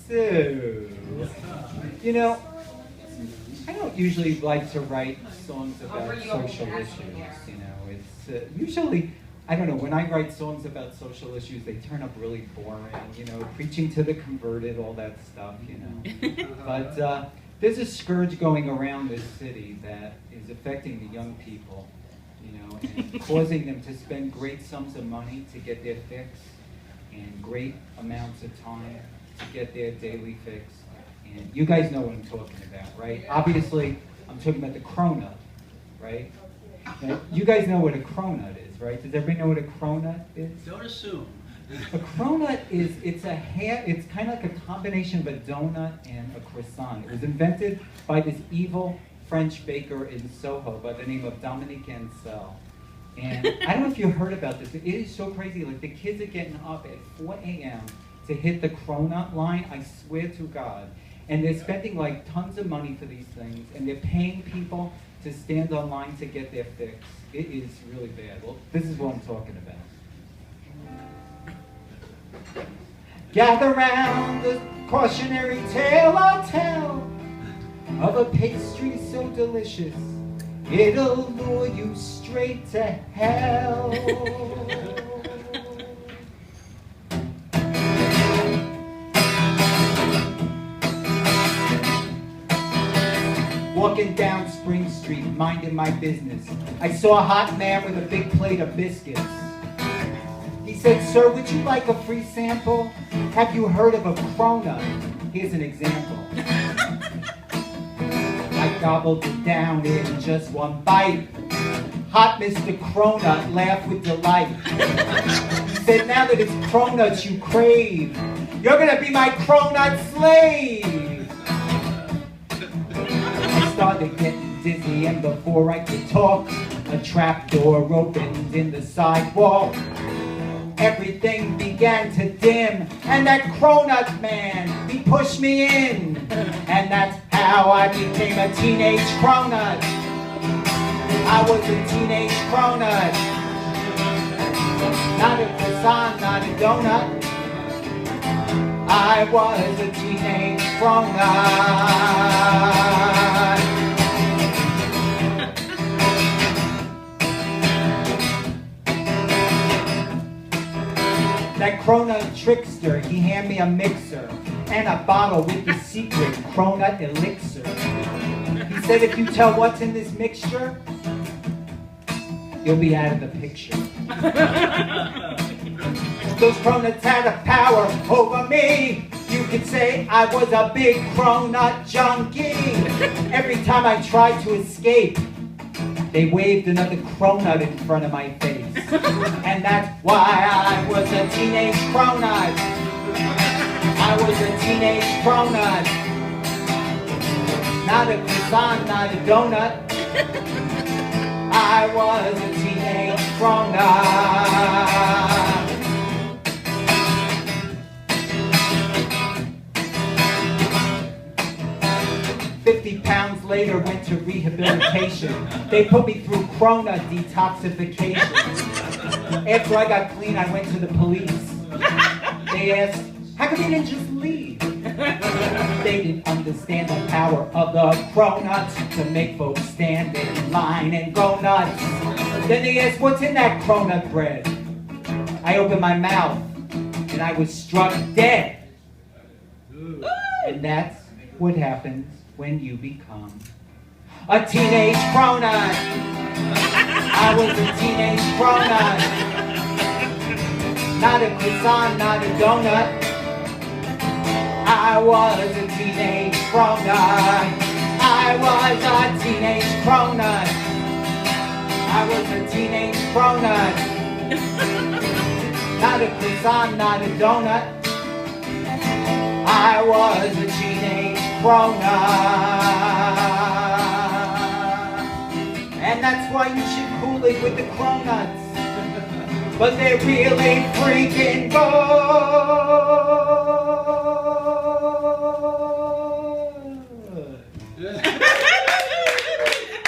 So, you know, I don't usually like to write songs about social issues, you know. It's usually, I don't know, when I write songs about social issues, they turn up really boring, you know, preaching to the converted, all that stuff, you know. But there's a scourge going around this city that is affecting the young people, you know, and causing them to spend great sums of money to get their fix and great amounts of time to get their daily fix. And you guys know what I'm talking about, right? Obviously, I'm talking about the Cronut, right? Now, you guys know what a Cronut is, right? Does everybody know what a Cronut is? Don't assume. A Cronut is, it's kind of like a combination of a donut and a croissant. It was invented by this evil French baker in Soho by the name of Dominique Ansel. And I don't know if you heard about this. It is so crazy. Like, the kids are getting up at 4 a.m. to hit the Cronut line, I swear to God. And they're spending like tons of money for these things, and they're paying people to stand online to get their fix. It is really bad. Well, this is what I'm talking about. Gather round, the cautionary tale I'll tell of a pastry so delicious it'll lure you straight to hell. Walking down Spring Street, minding my business, I saw a hot man with a big plate of biscuits. He said, "Sir, would you like a free sample? Have you heard of a Cronut? Here's an example." I gobbled it down in just one bite. Hot Mr. Cronut laughed with delight. He said, "Now that it's Cronuts you crave, you're gonna be my Cronut slave." I started getting dizzy, and before I could talk, a trap door opened in the sidewalk. Everything began to dim, and that Cronut man, he pushed me in. And that's how I became a teenage Cronut. I was a teenage Cronut. Not a croissant, not a donut. I was a teenage Cronut. That Cronut trickster, he handed me a mixer and a bottle with the secret Cronut elixir. He said, "If you tell what's in this mixture, you'll be out of the picture." Those Cronuts had a power over me. You could say I was a big Cronut junkie. Every time I tried to escape, they waved another Cronut in front of my face. And that's why I was a teenage Cronut. I was a teenage Cronut. Not a croissant, not a donut. I was a teenage Cronut. 50 pounds later, went to rehabilitation. They put me through Cronut detoxification. After I got clean, I went to the police. They asked, "How come you didn't just leave?" They didn't understand the power of the Cronuts to make folks stand in line and go nuts. Then they asked, "What's in that Cronut bread?" I opened my mouth, and I was struck dead. And that's what happens when you become a teenage Cronut. I was a teenage Cronut. Not a croissant, not a donut. I was a teenage Cronut. I was a teenage Cronut. I was a teenage Cronut. Not a croissant, not a donut. I was a teenage Cronut. And that's why you should cool it with the Cronuts. But they're really freaking good.